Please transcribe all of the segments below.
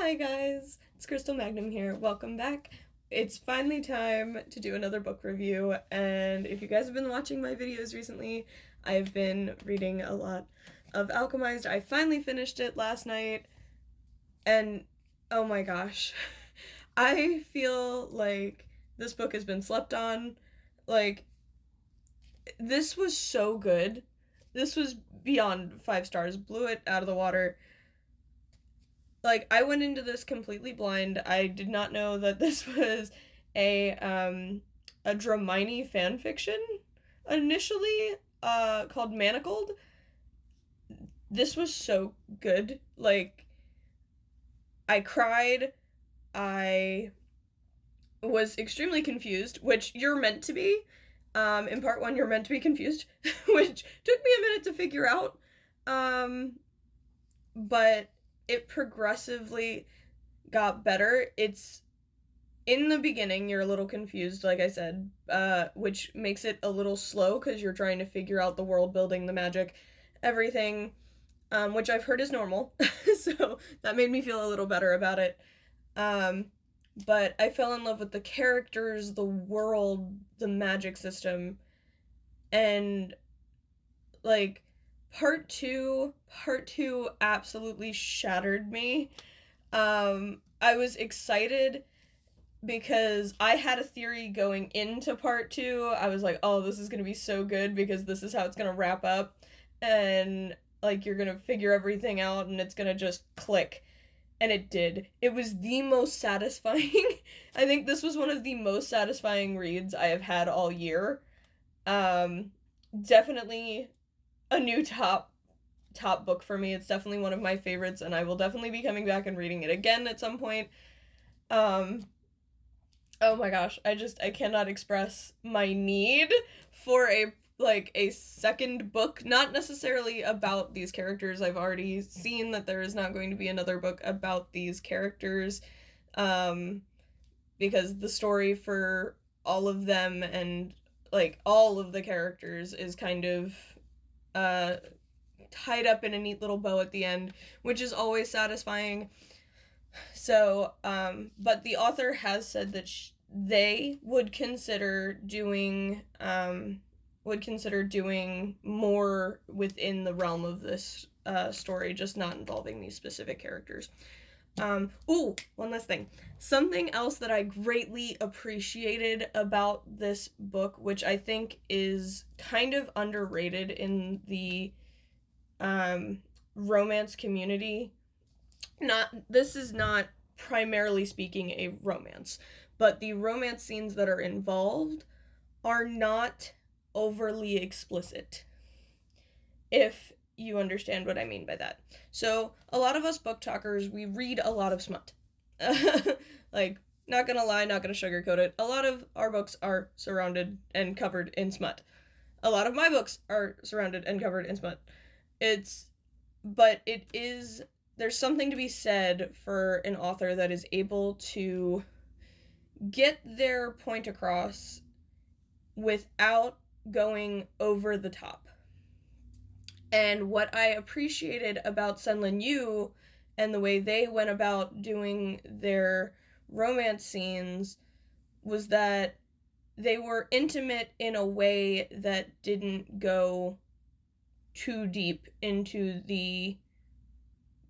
Hi guys, it's Crystal Magnum here. Welcome back. It's finally time to do another book review, and if you guys have been watching my videos recently, I've been reading a lot of Alchemised. I finally finished it last night, and oh my gosh, I feel like this book has been slept on. Like, this was so good. This was beyond 5 stars, blew it out of the water. Like, I went into this completely blind. I did not know that this was a Dramini fan fiction initially, called Manacled. This was so good. Like, I cried. I was extremely confused, which you're meant to be. In part one, you're meant to be confused, which took me a minute to figure out. But it progressively got better. It's in the beginning, you're a little confused, like I said, which makes it a little slow because you're trying to figure out the world building, the magic, everything, which I've heard is normal. So that made me feel a little better about it. But I fell in love with the characters, the world, the magic system, and like part two absolutely shattered me. I was excited because I had a theory going into part two. I was like, oh, this is gonna be so good because this is how it's gonna wrap up, and like you're gonna figure everything out and it's gonna just click. And it did. It was the most satisfying. I think this was one of the most satisfying reads I have had all year. Um, Definitely a new top book for me. It's definitely one of my favorites, and I will definitely be coming back and reading it again at some point. Um, oh my gosh, I cannot express my need for a second book, not necessarily about these characters. I've already seen that there is not going to be another book about these characters, um, because the story for all of them and like all of the characters is kind of uh tied up in a neat little bow at the end, which is always satisfying. So, but the author has said that they would consider doing more within the realm of this story, just not involving these specific characters. One last thing. Something else that I greatly appreciated about this book, which I think is kind of underrated in the romance community. This is not primarily speaking a romance, but the romance scenes that are involved are not overly explicit, if you understand what I mean by that. So a lot of us book talkers, we read a lot of smut. Like, not gonna lie, not gonna sugarcoat it, a lot of our books are surrounded and covered in smut. A lot of my books are surrounded and covered in smut. There's something to be said for an author that is able to get their point across without going over the top. And what I appreciated about SenLinYu and the way they went about doing their romance scenes was that they were intimate in a way that didn't go too deep into the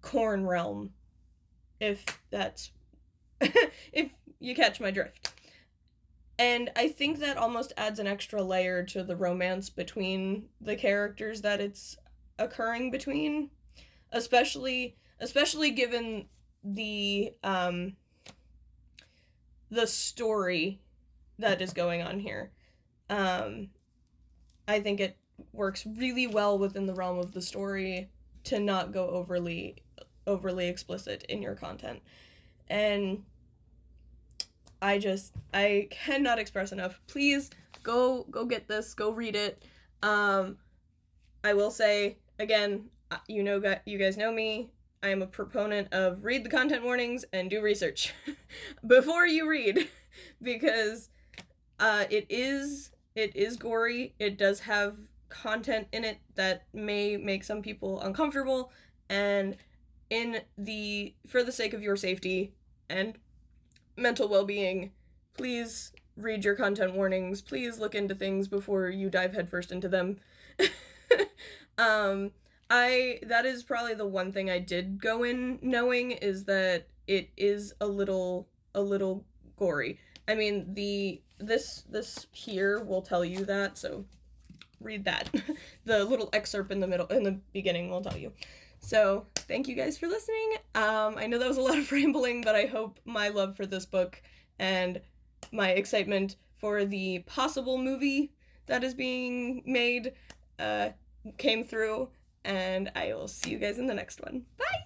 corn realm, if that's if you catch my drift. And I think that almost adds an extra layer to the romance between the characters that it's occurring between, especially given the story that is going on here. I think it works really well within the realm of the story to not go overly explicit in your content. And I cannot express enough. Please go get this, go read it. I will say again, you guys know me. I am a proponent of read the content warnings and do research before you read, because it is gory. It does have content in it that may make some people uncomfortable, and for the sake of your safety and mental well-being, please read your content warnings. Please look into things before you dive headfirst into them. That is probably the one thing I did go in knowing, is that it is a little gory. I mean, this here will tell you that, so read that. The little excerpt in the beginning will tell you. So, thank you guys for listening. I know that was a lot of rambling, but I hope my love for this book and my excitement for the possible movie that is being made came through, and I will see you guys in the next one. Bye!